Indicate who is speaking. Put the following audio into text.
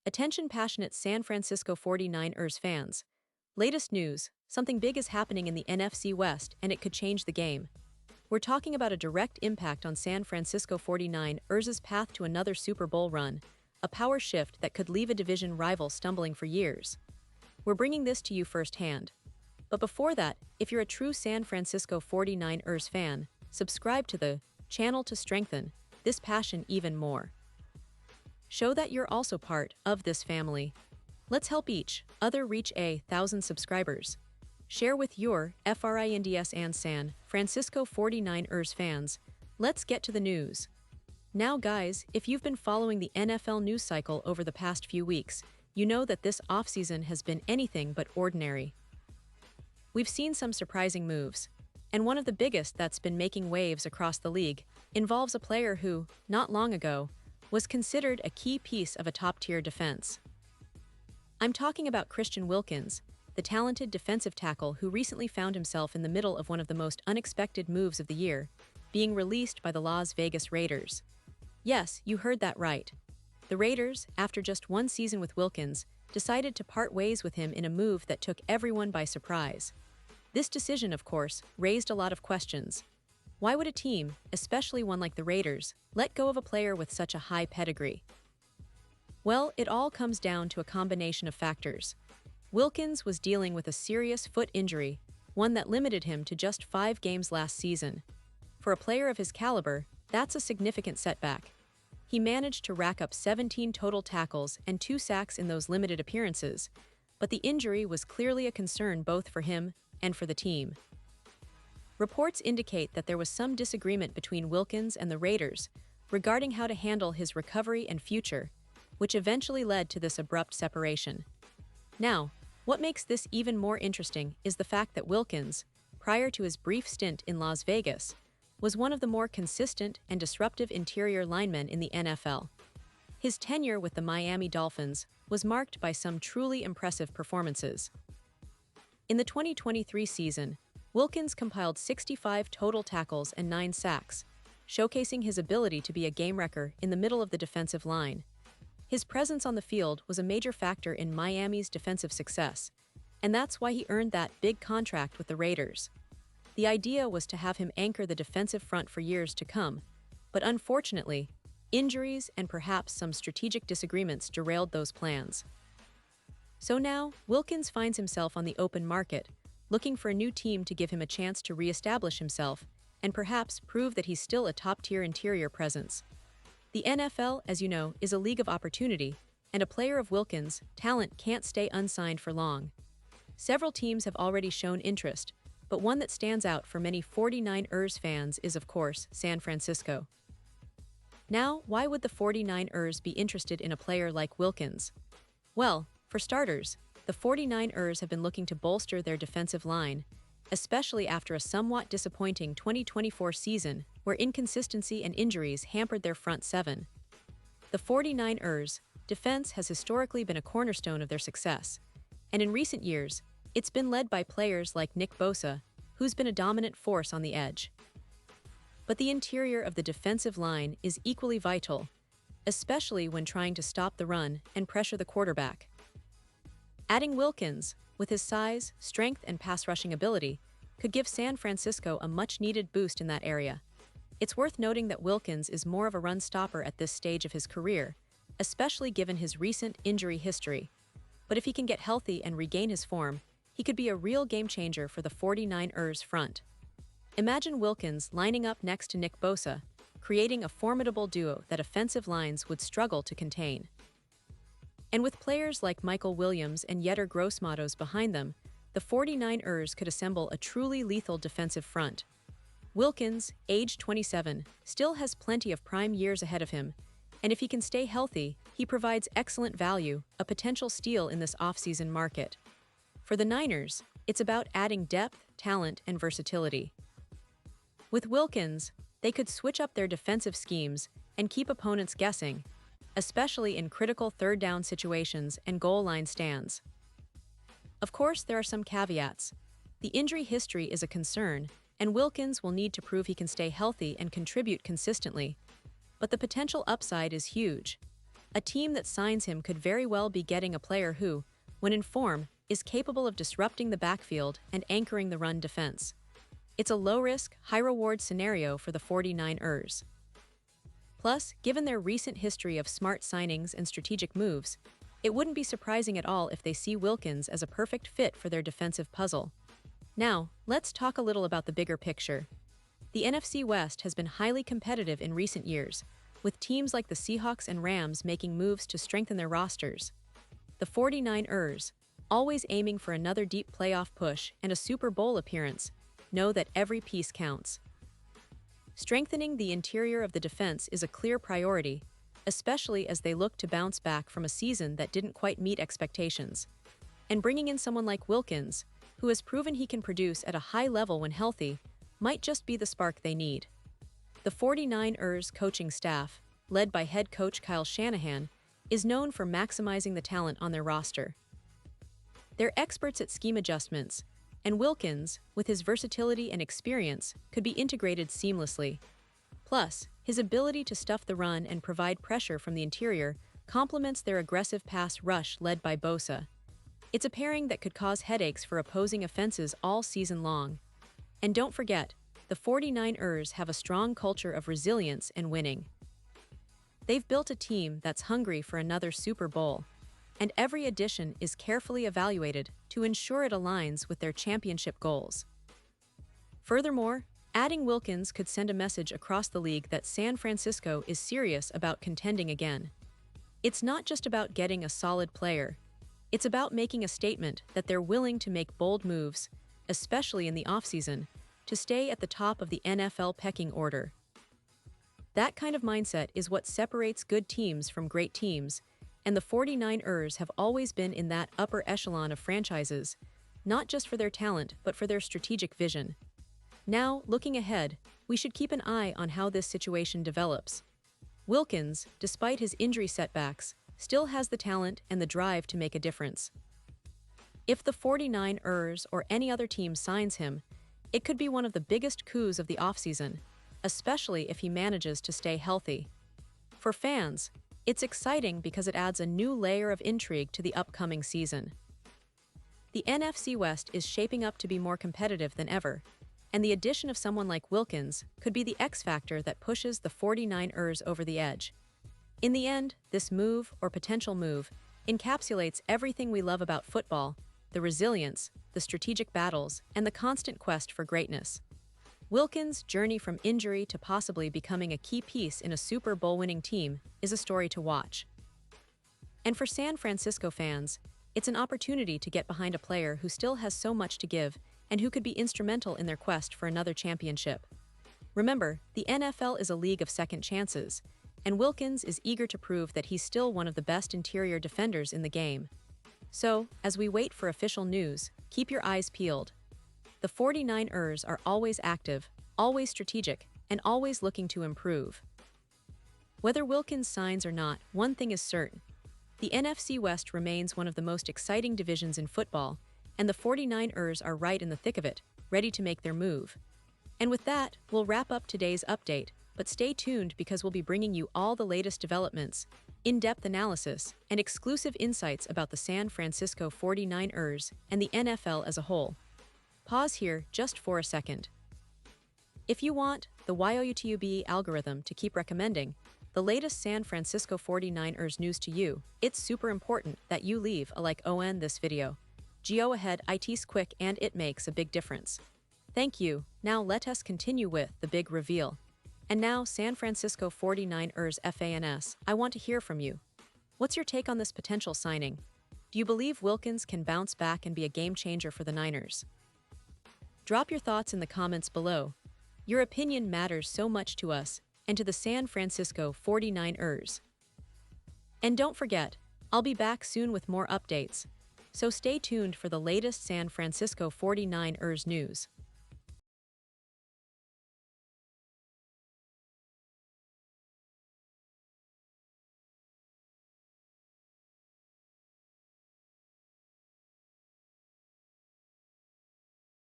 Speaker 1: Attention passionate San Francisco 49ers fans. Latest news, something big is happening in the NFC West and it could change the game. We're talking about a direct impact on San Francisco 49ers' path to another Super Bowl run, a power shift that could leave a division rival stumbling for years. We're bringing this to you firsthand. But before that, if you're a true San Francisco 49ers fan, subscribe to the channel to strengthen this passion even more. Show that you're also part of this family. Let's help each other reach 1,000 subscribers. Share with your FRINDS and San Francisco 49ers fans. Let's get to the news. Now guys, if you've been following the NFL news cycle over the past few weeks, you know that this offseason has been anything but ordinary. We've seen some surprising moves, and one of the biggest that's been making waves across the league involves a player who, not long ago, was considered a key piece of a top-tier defense. I'm talking about Christian Wilkins, the talented defensive tackle who recently found himself in the middle of one of the most unexpected moves of the year, being released by the Las Vegas Raiders. Yes, you heard that right. The Raiders, after just one season with Wilkins, decided to part ways with him in a move that took everyone by surprise. This decision, of course, raised a lot of questions. Why would a team, especially one like the Raiders, let go of a player with such a high pedigree? Well, it all comes down to a combination of factors. Wilkins was dealing with a serious foot injury, one that limited him to just 5 games last season. For a player of his caliber, that's a significant setback. He managed to rack up 17 total tackles and 2 sacks in those limited appearances, but the injury was clearly a concern both for him and for the team. Reports indicate that there was some disagreement between Wilkins and the Raiders regarding how to handle his recovery and future, which eventually led to this abrupt separation. Now, what makes this even more interesting is the fact that Wilkins, prior to his brief stint in Las Vegas, was one of the more consistent and disruptive interior linemen in the NFL. His tenure with the Miami Dolphins was marked by some truly impressive performances. In the 2023 season, Wilkins compiled 65 total tackles and 9 sacks, showcasing his ability to be a game-wrecker in the middle of the defensive line. His presence on the field was a major factor in Miami's defensive success, and that's why he earned that big contract with the Raiders. The idea was to have him anchor the defensive front for years to come, but unfortunately, injuries and perhaps some strategic disagreements derailed those plans. So now, Wilkins finds himself on the open market, looking for a new team to give him a chance to re-establish himself and perhaps prove that he's still a top-tier interior presence. The NFL, as you know, is a league of opportunity, and a player of Wilkins' talent can't stay unsigned for long. Several teams have already shown interest, but one that stands out for many 49ers fans is, of course, San Francisco. Now, why would the 49ers be interested in a player like Wilkins? Well, for starters, the 49ers have been looking to bolster their defensive line, especially after a somewhat disappointing 2024 season where inconsistency and injuries hampered their front seven. The 49ers' defense has historically been a cornerstone of their success, and in recent years, it's been led by players like Nick Bosa, who's been a dominant force on the edge. But the interior of the defensive line is equally vital, especially when trying to stop the run and pressure the quarterback. Adding Wilkins, with his size, strength, and pass-rushing ability, could give San Francisco a much-needed boost in that area. It's worth noting that Wilkins is more of a run-stopper at this stage of his career, especially given his recent injury history. But if he can get healthy and regain his form, he could be a real game-changer for the 49ers front. Imagine Wilkins lining up next to Nick Bosa, creating a formidable duo that offensive lines would struggle to contain. And with players like Michael Williams and Yetur Gross-Matos behind them, the 49ers could assemble a truly lethal defensive front. Wilkins, aged 27, still has plenty of prime years ahead of him, and if he can stay healthy, he provides excellent value, a potential steal in this offseason market. For the Niners, it's about adding depth, talent, and versatility. With Wilkins, they could switch up their defensive schemes and keep opponents guessing, especially in critical third-down situations and goal line stands. Of course, there are some caveats. The injury history is a concern, and Wilkins will need to prove he can stay healthy and contribute consistently. But the potential upside is huge. A team that signs him could very well be getting a player who, when in form, is capable of disrupting the backfield and anchoring the run defense. It's a low-risk, high-reward scenario for the 49ers. Plus, given their recent history of smart signings and strategic moves, it wouldn't be surprising at all if they see Wilkins as a perfect fit for their defensive puzzle. Now, let's talk a little about the bigger picture. The NFC West has been highly competitive in recent years, with teams like the Seahawks and Rams making moves to strengthen their rosters. The 49ers, always aiming for another deep playoff push and a Super Bowl appearance, know that every piece counts. Strengthening the interior of the defense is a clear priority, especially as they look to bounce back from a season that didn't quite meet expectations. And bringing in someone like Wilkins, who has proven he can produce at a high level when healthy, might just be the spark they need. The 49ers coaching staff, led by head coach Kyle Shanahan, is known for maximizing the talent on their roster. They're experts at scheme adjustments, and Wilkins, with his versatility and experience, could be integrated seamlessly. Plus, his ability to stuff the run and provide pressure from the interior complements their aggressive pass rush led by Bosa. It's a pairing that could cause headaches for opposing offenses all season long. And don't forget, the 49ers have a strong culture of resilience and winning. They've built a team that's hungry for another Super Bowl, and every addition is carefully evaluated to ensure it aligns with their championship goals. Furthermore, adding Wilkins could send a message across the league that San Francisco is serious about contending again. It's not just about getting a solid player. It's about making a statement that they're willing to make bold moves, especially in the offseason, to stay at the top of the NFL pecking order. That kind of mindset is what separates good teams from great teams, and the 49ers have always been in that upper echelon of franchises, not just for their talent but for their strategic vision. Now, looking ahead, we should keep an eye on how this situation develops. Wilkins, despite his injury setbacks, still has the talent and the drive to make a difference. If the 49ers or any other team signs him, it could be one of the biggest coups of the offseason, especially if he manages to stay healthy. For fans, it's exciting because it adds a new layer of intrigue to the upcoming season. The NFC West is shaping up to be more competitive than ever, and the addition of someone like Wilkins could be the X factor that pushes the 49ers over the edge. In the end, this move, or potential move, encapsulates everything we love about football: the resilience, the strategic battles, and the constant quest for greatness. Wilkins' journey from injury to possibly becoming a key piece in a Super Bowl-winning team is a story to watch. And for San Francisco fans, it's an opportunity to get behind a player who still has so much to give and who could be instrumental in their quest for another championship. Remember, the NFL is a league of second chances, and Wilkins is eager to prove that he's still one of the best interior defenders in the game. So, as we wait for official news, keep your eyes peeled. The 49ers are always active, always strategic, and always looking to improve. Whether Wilkins signs or not, one thing is certain: the NFC West remains one of the most exciting divisions in football, and the 49ers are right in the thick of it, ready to make their move. And with that, we'll wrap up today's update, but stay tuned because we'll be bringing you all the latest developments, in-depth analysis, and exclusive insights about the San Francisco 49ers and the NFL as a whole. Pause here just for a second. If you want the YouTube algorithm to keep recommending the latest San Francisco 49ers news to you, it's super important that you leave a like on this video. Go ahead, it's quick and it makes a big difference. Thank you. Now let us continue with the big reveal. And now, San Francisco 49ers fans, I want to hear from you. What's your take on this potential signing? Do you believe Wilkins can bounce back and be a game changer for the Niners? Drop your thoughts in the comments below. Your opinion matters so much to us and to the San Francisco 49ers. And don't forget, I'll be back soon with more updates, so stay tuned for the latest San Francisco 49ers news.